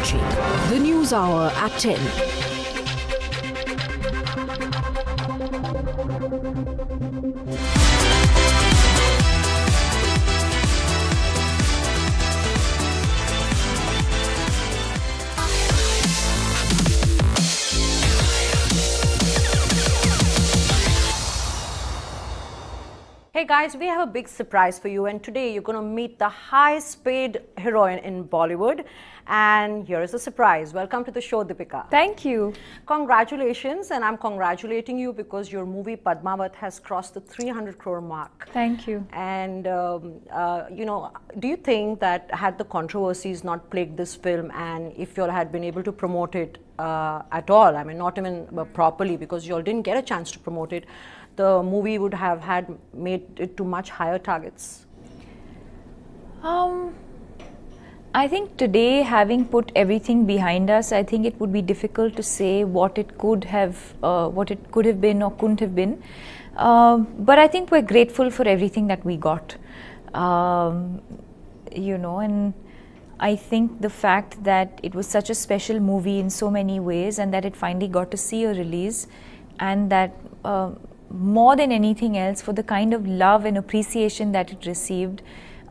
watching the News Hour at 10. Hey guys, we have a big surprise for you, and today you're going to meet the highest paid heroine in Bollywood. And here is the surprise. Welcome to the show, Deepika. Thank you. Congratulations, and I'm congratulating you because your movie Padmavat has crossed the 300 crore mark. Thank you. And you know, do you think that had the controversies not plagued this film, and if you all had been able to promote it at all, I mean not even properly, because you all didn't get a chance to promote it, the movie would have made it to much higher targets? I think today, having put everything behind us, I think it would be difficult to say what it could have been or couldn't have been. But I think we're grateful for everything that we got. You know, and I think the fact that it was such a special movie in so many ways, and that it finally got to see a release, and that more than anything else, for the kind of love and appreciation that it received.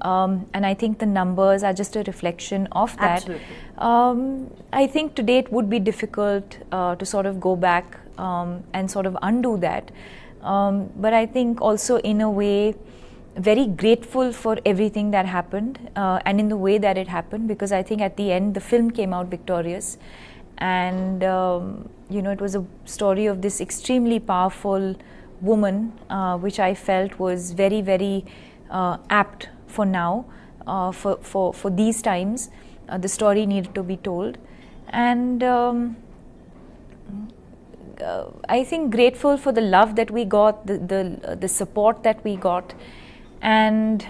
And I think the numbers are just a reflection of that. Absolutely. I think today it would be difficult to sort of go back and sort of undo that. But I think also in a way very grateful for everything that happened and in the way that it happened, because I think at the end the film came out victorious. And you know, it was a story of this extremely powerful woman, which I felt was very, very apt for now, for these times. The story needed to be told, and I think grateful for the love that we got, the support that we got, and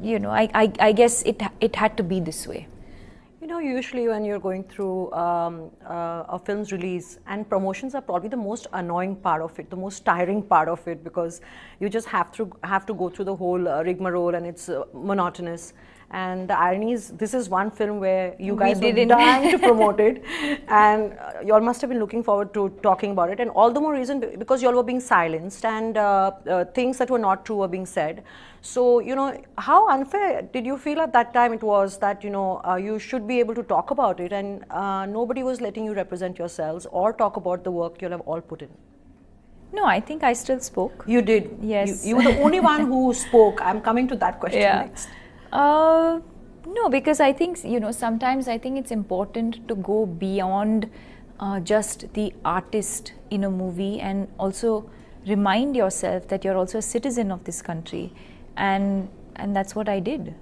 you know, I guess it had to be this way. You know, usually when you're going through a film's release, and promotions are probably the most annoying part of it, the most tiring part of it, because you just have to go through the whole rigmarole, and it's monotonous. And the irony is, this is one film where you guys were dying to promote it, and you all must have been looking forward to talking about it, and all the more reason because you all were being silenced, and things that were not true were being said. So, you know, how unfair did you feel at that time it was that, you know, you should be able to talk about it, and nobody was letting you represent yourselves or talk about the work you'll have all put in? No, I think I still spoke. You did? Yes. You were the only one who spoke. I'm coming to that question next. No, because I think, you know, sometimes I think it's important to go beyond just the artist in a movie, and also remind yourself that you're also a citizen of this country. And that's what I did.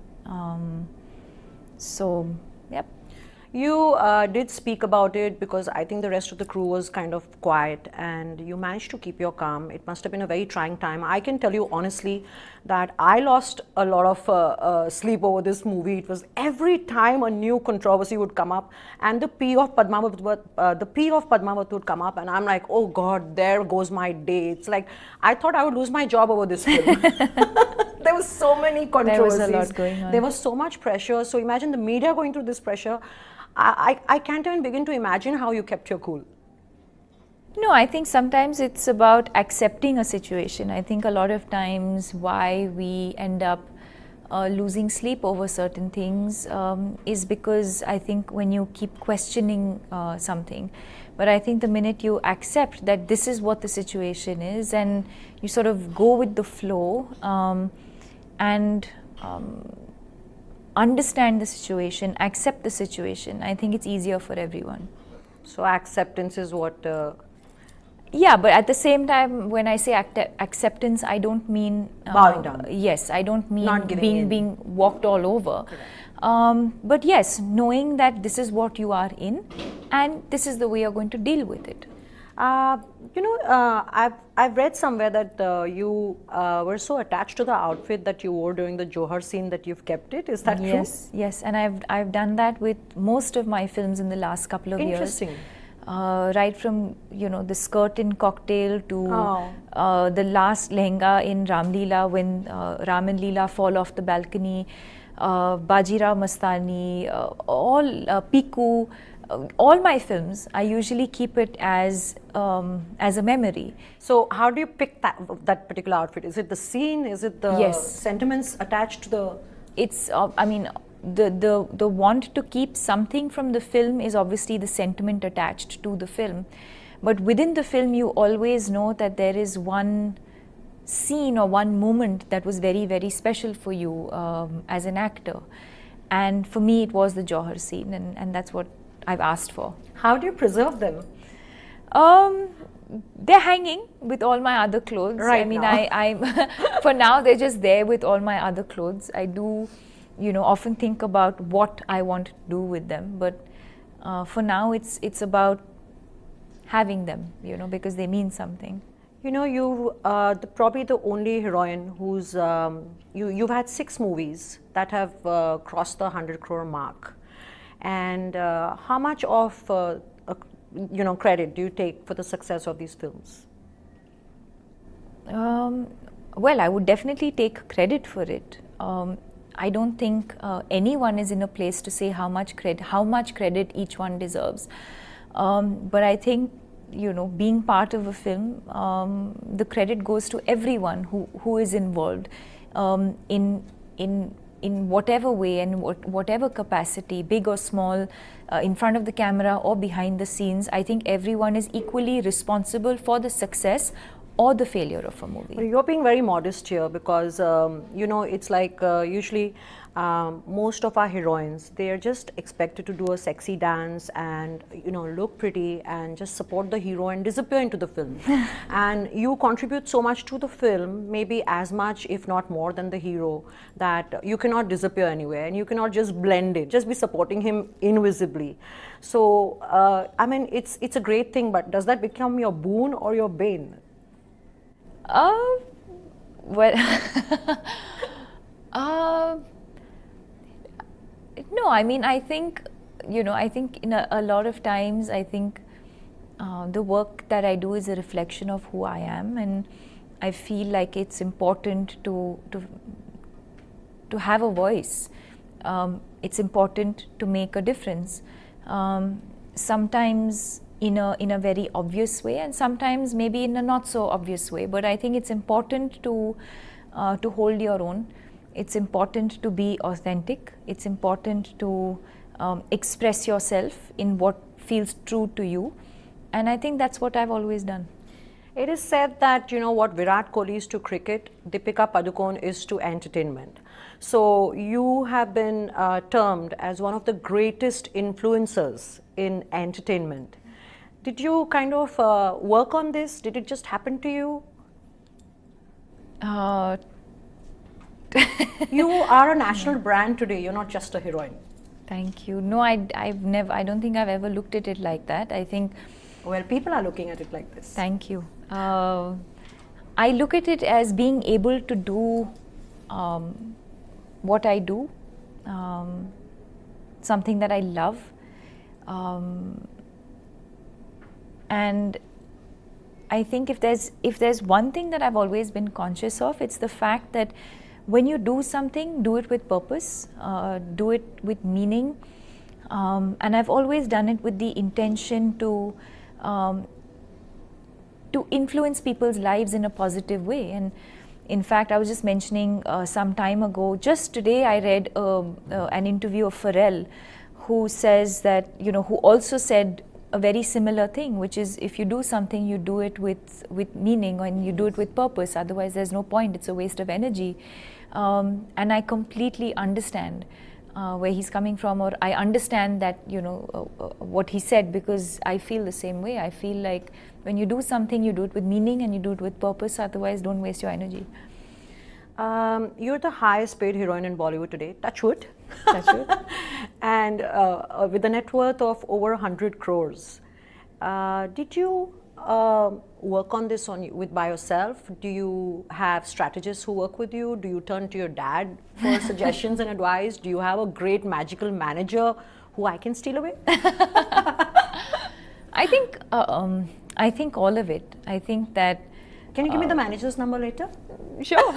So, yep. You did speak about it, because I think the rest of the crew was kind of quiet, and you managed to keep your calm. It must have been a very trying time. I can tell you honestly that I lost a lot of sleep over this movie. It was every time a new controversy would come up, and the P of Padmavat would come up, and I'm like, oh God, there goes my day. It's like I thought I would lose my job over this film. There was so many controversies. There was a lot going on. There was so much pressure. So imagine the media going through this pressure. I can't even begin to imagine how you kept your cool. No, I think sometimes it's about accepting a situation. I think a lot of times why we end up losing sleep over certain things is because I think when you keep questioning something. But I think the minute you accept that this is what the situation is, and you sort of go with the flow and understand the situation, accept the situation, I think it's easier for everyone. So acceptance is what... Yeah, but at the same time, when I say acceptance, I don't mean... bowing down. Yes, I don't mean not being walked all over. But yes, knowing that this is what you are in, and this is the way you're going to deal with it. You know, I've read somewhere that you were so attached to the outfit that you wore during the Johar scene that you've kept it. Is that true? Yes, yes, and I've done that with most of my films in the last couple of years. Interesting. Right from, you know, the skirt in Cocktail to the last lehenga in Ram Leela when Ram and Leela fall off the balcony. Bajirao Mastani, Piku, all my films, I usually keep it as a memory. So how do you pick that particular outfit? Is it the scene? Is it the Yes. sentiments attached to the... It's, I mean, the want to keep something from the film is obviously the sentiment attached to the film. But within the film, you always know that there is one scene or one moment that was very, very special for you as an actor. And for me, it was the Johar scene, and that's what I've asked for. How do you preserve them? They're hanging with all my other clothes. Right I mean, now. for now, they're just there with all my other clothes. I do, often think about what I want to do with them. But for now, it's about having them, because they mean something. You probably the only heroine who's you've had 6 movies that have crossed the 100 crore mark, and how much of credit do you take for the success of these films? Well, I would definitely take credit for it. I don't think anyone is in a place to say how much credit each one deserves. But I think, being part of a film, the credit goes to everyone who is involved in whatever way and whatever capacity, big or small, in front of the camera or behind the scenes. I think everyone is equally responsible for the success or the failure of a movie. Well, you're being very modest here because, it's like usually most of our heroines, they're just expected to do a sexy dance and, look pretty and just support the hero and disappear into the film. And you contribute so much to the film, maybe as much, if not more than the hero, that you cannot disappear anywhere and you cannot just blend in, just be supporting him invisibly. So, I mean, it's a great thing, but does that become your boon or your bane? Well, no, I mean, I think, I think in a lot of times, I think the work that I do is a reflection of who I am, and I feel like it's important to have a voice. It's important to make a difference. Sometimes in a very obvious way, and sometimes maybe in a not so obvious way. But I think it's important to hold your own. It's important to be authentic. It's important to express yourself in what feels true to you. And I think that's what I've always done. It is said that, what Virat Kohli is to cricket, Deepika Padukone is to entertainment. So you have been termed as one of the greatest influencers in entertainment. Did you kind of work on this? Did it just happen to you? You are a national brand today. You're not just a heroine. Thank you. No, I've never. I don't think I've ever looked at it like that. I think. Well, people are looking at it like this. Thank you. I look at it as being able to do what I do, something that I love. And I think if there's one thing that I've always been conscious of, it's the fact that when you do something, do it with purpose, do it with meaning, and I've always done it with the intention to influence people's lives in a positive way. And in fact, I was just mentioning some time ago, just today I read an interview of Pharrell, who says that, who also said a very similar thing, which is if you do something, you do it with meaning and you do it with purpose. Otherwise, there's no point. It's a waste of energy. And I completely understand where he's coming from, or I understand that, what he said, because I feel the same way. I feel like when you do something, you do it with meaning and you do it with purpose. Otherwise, don't waste your energy. You're the highest paid heroine in Bollywood today, touch wood. Touch wood. And with a net worth of over 100 crores. Did you work on this by yourself? Do you have strategists who work with you? Do you turn to your dad for suggestions and advice? Do you have a great magical manager who I can steal away? I think all of it. I think that. Can you give me the manager's number later? Sure.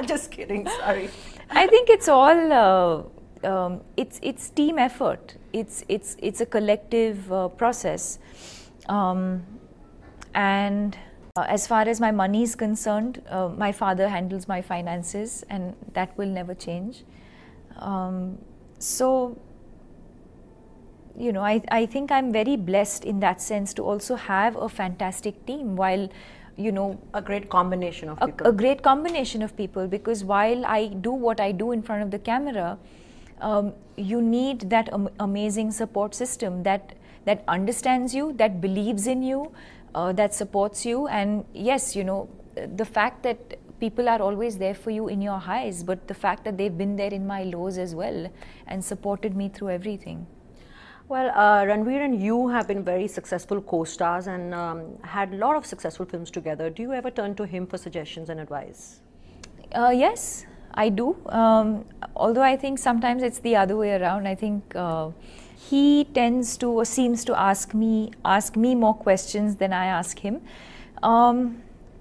Just kidding, sorry. I think it's all it's team effort. It's a collective process, and as far as my money is concerned, my father handles my finances, and that will never change. So, you know, I think I'm very blessed in that sense to also have a fantastic team, while, you know, a great combination of people. A great combination of people, because while I do what I do in front of the camera, you need that amazing support system that understands you, that believes in you, that supports you. And yes, you know, the fact that people are always there for you in your highs, but the fact that they've been there in my lows as well and supported me through everything. Well, Ranveer and you have been very successful co-stars and had a lot of successful films together. Do you ever turn to him for suggestions and advice? Yes, I do. Although I think sometimes it's the other way around. I think he tends to, or seems to, ask me more questions than I ask him.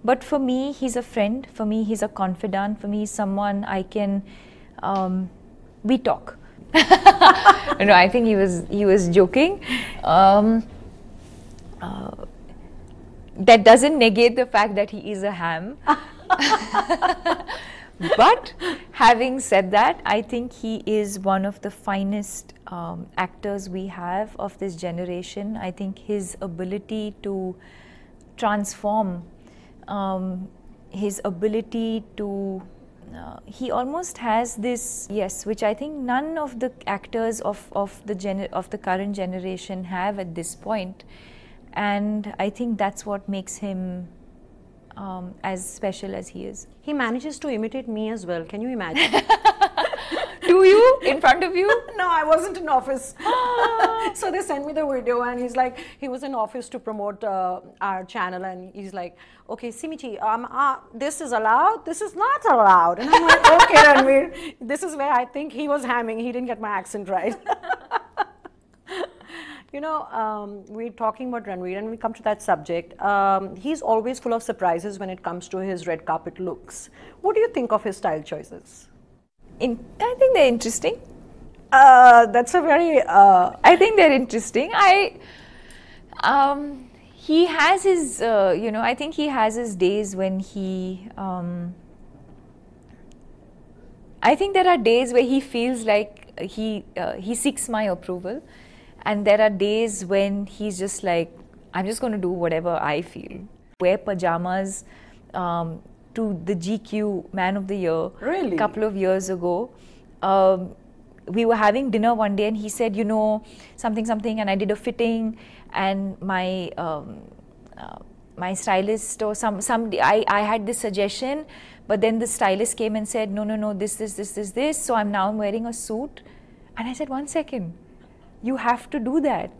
But for me, he's a friend. For me, he's a confidant. For me, he's someone I can. We talk. No, I think he was joking. That doesn't negate the fact that he is a ham. But having said that, I think he is one of the finest actors we have of this generation. I think his ability to transform, his ability to he almost has this, yes, which I think none of the actors of the current generation have at this point, and I think that's what makes him as special as he is. He manages to imitate me as well. Can you imagine? Do you? In front of you? No, I wasn't in office. So they sent me the video, and he's like, he was in office to promote our channel, and he's like, okay, Simiti, this is allowed, this is not allowed. And I'm like, okay, Ranveer, this is where I think he was hamming. He didn't get my accent right. You know, we're talking about Ranveer, and we come to that subject. He's always full of surprises when it comes to his red carpet looks. What do you think of his style choices? I think they're interesting. That's a very... I think they're interesting. He has his, you know, I think he has his days when he... I think there are days where he feels like he seeks my approval. And there are days when he's just like, I'm just going to do whatever I feel. Wear pajamas to the GQ Man of the Year. Really? A couple of years ago. We were having dinner one day and he said, you know, something, and I did a fitting, and my my stylist or somebody, I had this suggestion, but then the stylist came and said, no, this. So I'm now wearing a suit. And I said, 1 second. You have to do that.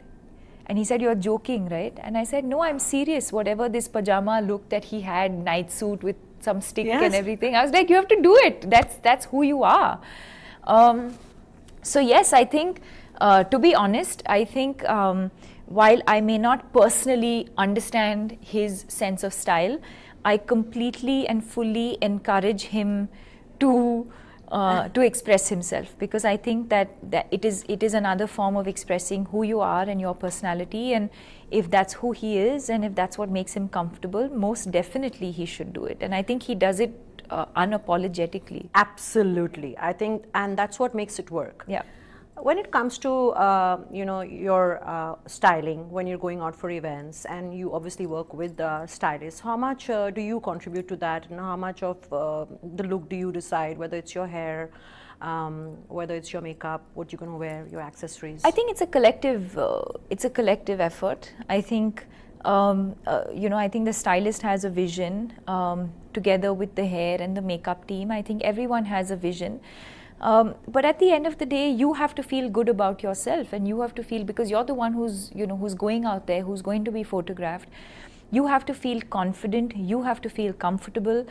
And he said, you're joking, right? And I said, no, I'm serious. Whatever this pajama look that he had, night suit with some stick and everything, I was like, you have to do it. That's who you are. So yes, I think, to be honest, I think while I may not personally understand his sense of style, I completely and fully encourage him to express himself, because I think that it is another form of expressing who you are and your personality, and if that's who he is and if that's what makes him comfortable, most definitely he should do it, and I think he does it unapologetically. Absolutely, I think, and that's what makes it work. Yeah. When it comes to you know, your styling, when you're going out for events, and you obviously work with stylists, how much do you contribute to that, and how much of the look do you decide, whether it's your hair, whether it's your makeup, what you're going to wear, your accessories? I think it's a collective effort. I think you know, I think the stylist has a vision together with the hair and the makeup team. I think everyone has a vision. But at the end of the day, you have to feel good about yourself, and you have to feel, because you're the one who's, you know, who's going out there, who's going to be photographed. You have to feel confident, you have to feel comfortable,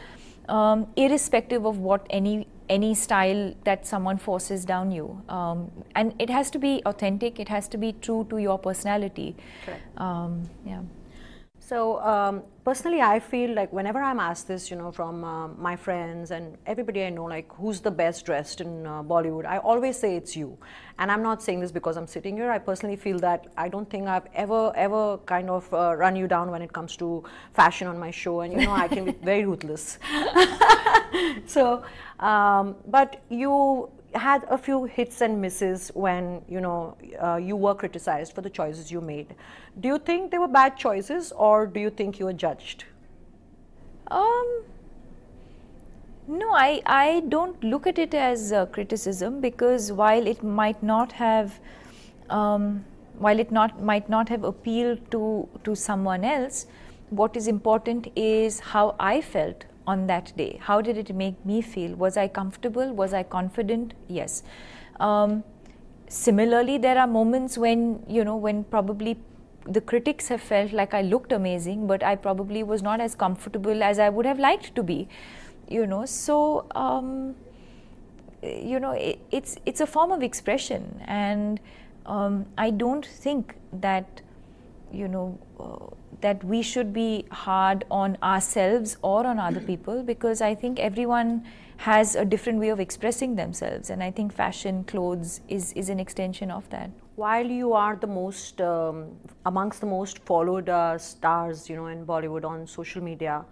irrespective of what any style that someone forces down you. And it has to be authentic, it has to be true to your personality. Correct. Yeah. So personally, I feel like whenever I'm asked this, from my friends and everybody I know, like who's the best dressed in Bollywood, I always say it's you. And I'm not saying this because I'm sitting here. I personally feel that I don't think I've ever kind of run you down when it comes to fashion on my show. And I can be very ruthless. So, but you had a few hits and misses when you were criticized for the choices you made. Do you think they were bad choices, or do you think you were judged? No, I don't look at it as criticism, because while it might not have might not have appealed to someone else, what is important is how I felt on that day. How did it make me feel? Was I comfortable? Was I confident? Yes. Similarly, there are moments when when probably the critics have felt like I looked amazing, but I probably was not as comfortable as I would have liked to be. So it's a form of expression, and I don't think that that we should be hard on ourselves or on other people, because I think everyone has a different way of expressing themselves, and I think fashion, clothes is an extension of that. While you are the most amongst the most followed stars in Bollywood on social media,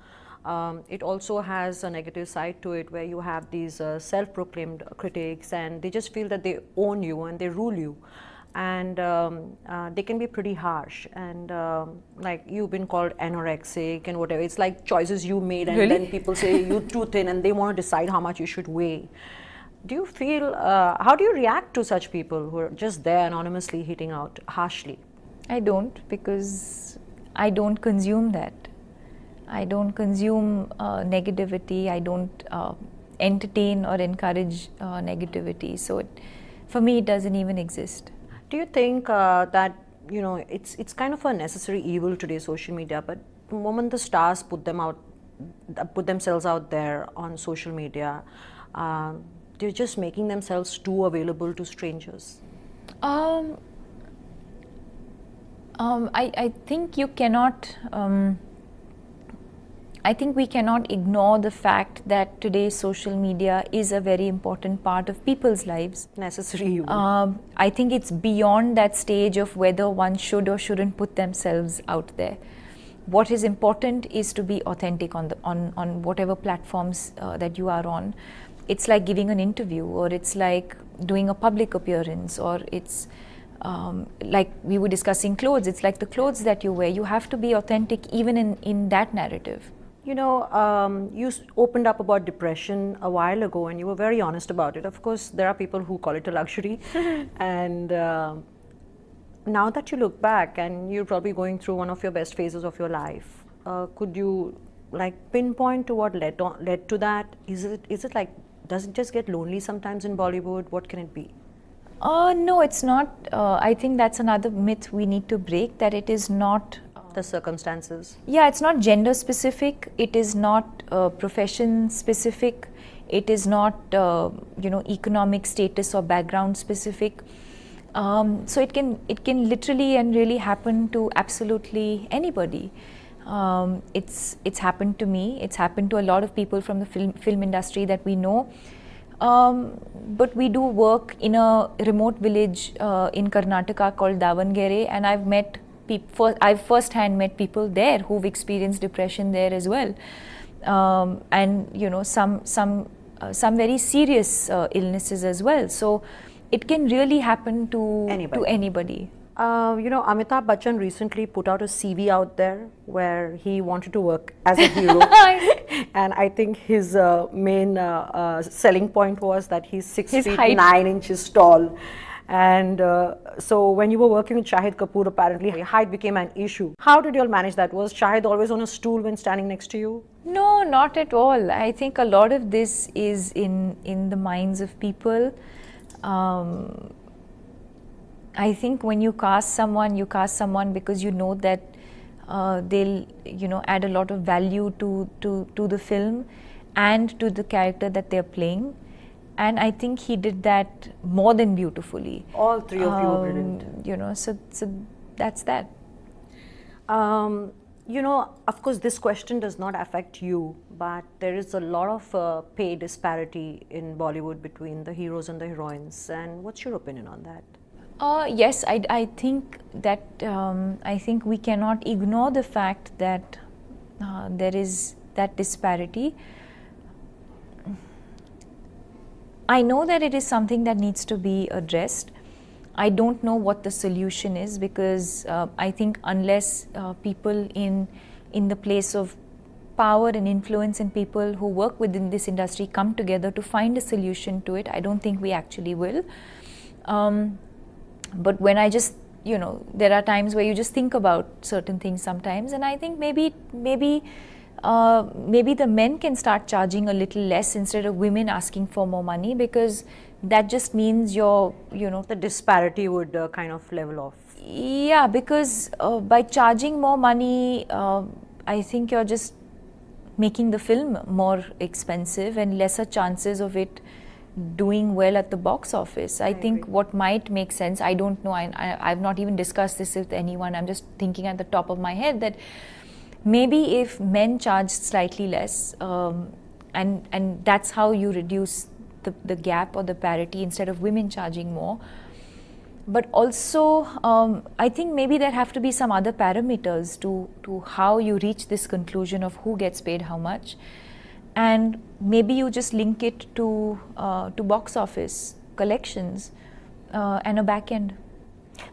it also has a negative side to it, where you have these self-proclaimed critics, and they just feel that they own you and they rule you, and they can be pretty harsh, and like you've been called anorexic and whatever. It's like choices you made, and Really? then people say you're too thin, and they want to decide how much you should weigh. Do you feel, how do you react to such people who are just there anonymously hitting out harshly? I don't, because I don't consume that. I don't consume negativity. I don't entertain or encourage negativity. So for me, it doesn't even exist. Do you think that it's kind of a necessary evil today, social media? But the moment the stars put themselves out there on social media, they're just making themselves too available to strangers. I think you cannot. I think we cannot ignore the fact that today social media is a very important part of people's lives. Necessary evil. I think it's beyond that stage of whether one should or shouldn't put themselves out there. What is important is to be authentic on whatever platforms that you are on. It's like giving an interview, or it's like doing a public appearance, or it's like we were discussing clothes. It's like the clothes that you wear. You have to be authentic even in that narrative. You opened up about depression a while ago, and you were very honest about it. Of course, there are people who call it a luxury. And now that you look back, and you're probably going through one of your best phases of your life, could you pinpoint to what led to that? Is it like, does it just get lonely sometimes in Bollywood? What can it be? No, it's not. I think that's another myth we need to break, that it is not the circumstances. Yeah, it's not gender specific. It is not profession specific. It is not economic status or background specific. So it can literally and really happen to absolutely anybody. It's happened to me. It's happened to a lot of people from the film industry that we know. But we do work in a remote village in Karnataka called Davangere, and I've firsthand met people there who've experienced depression there as well, and some very serious illnesses as well. So it can really happen to anybody. Amitabh Bachchan recently put out a CV out there where he wanted to work as a hero. And I think his main selling point was that he's 6 feet 9 inches tall. And so when you were working with Shahid Kapoor, apparently height became an issue. How did you all manage that? Was Shahid always on a stool when standing next to you? No, not at all. I think a lot of this is in the minds of people. I think when you cast someone because you know that they'll add a lot of value to the film and to the character that they're playing. And I think he did that more than beautifully. All three of you were brilliant. So that's that. You know, of course, this question does not affect you, but there is a lot of pay disparity in Bollywood between the heroes and the heroines. And what's your opinion on that? Yes, I think that I think we cannot ignore the fact that there is that disparity. I know that it is something that needs to be addressed. I don't know what the solution is, because I think unless people in the place of power and influence and people who work within this industry come together to find a solution to it, I don't think we actually will. But when I just, you know, there are times where you just think about certain things sometimes, and I think maybe the men can start charging a little less instead of women asking for more money, because that just means the disparity would kind of level off. Yeah, because by charging more money, I think you're just making the film more expensive and lesser chances of it doing well at the box office. I think agree. What might make sense, I don't know, I've not even discussed this with anyone, I'm just thinking at the top of my head that maybe if men charge slightly less, and that's how you reduce the gap or the parity, instead of women charging more. But also, I think maybe there have to be some other parameters to how you reach this conclusion of who gets paid how much, and maybe you just link it to box office collections and a back end.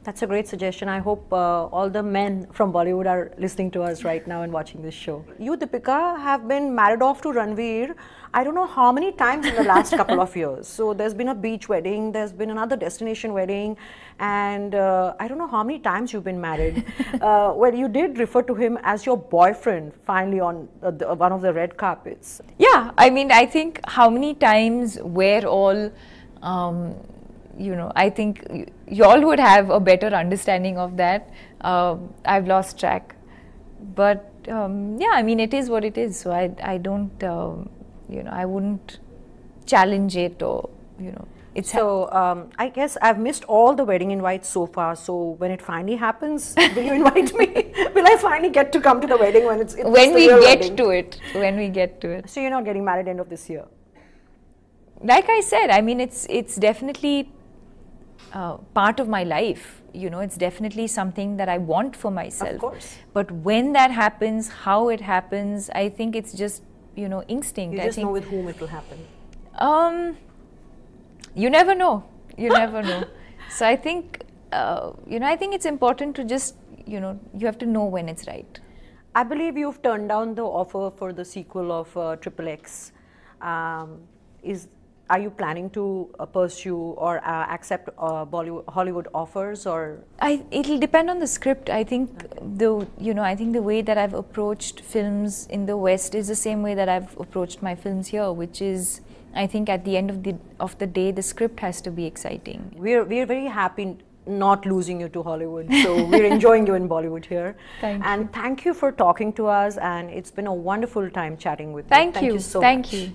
That's a great suggestion. I hope all the men from Bollywood are listening to us right now and watching this show. You, Deepika, have been married off to Ranveer, I don't know how many times in the last couple of years. So there's been a beach wedding, there's been another destination wedding, and I don't know how many times you've been married. Well, you did refer to him as your boyfriend finally on one of the red carpets. Yeah, I mean, I think how many times, where all, you know, I think you all would have a better understanding of that. I've lost track. But yeah, I mean, it is what it is. So I don't, you know, I wouldn't challenge it, or, you know. It's so I guess I've missed all the wedding invites so far. So when it finally happens, will you invite me? Will I finally get to come to the wedding when it's when we get to it? When we get to it. So you're not getting married end of this year? Like I said, I mean, it's definitely part of my life. You know, it's definitely something that I want for myself. Of course. But when that happens, how it happens, I think it's just, you know, instinct. You just know with whom it will happen. You never know. You never know. So I think, you know, I think it's important to just, you know, you have to know when it's right. I believe you've turned down the offer for the sequel of XXX. Are you planning to pursue or accept Hollywood offers, or? It'll depend on the script. I think I think the way that I've approached films in the West is the same way that I've approached my films here, which is, I think at the end of the day, the script has to be exciting. We're very happy not losing you to Hollywood, so we're enjoying you in Bollywood here. Thank you. Thank you for talking to us, and it's been a wonderful time chatting with you. Thank you so much. Thank you.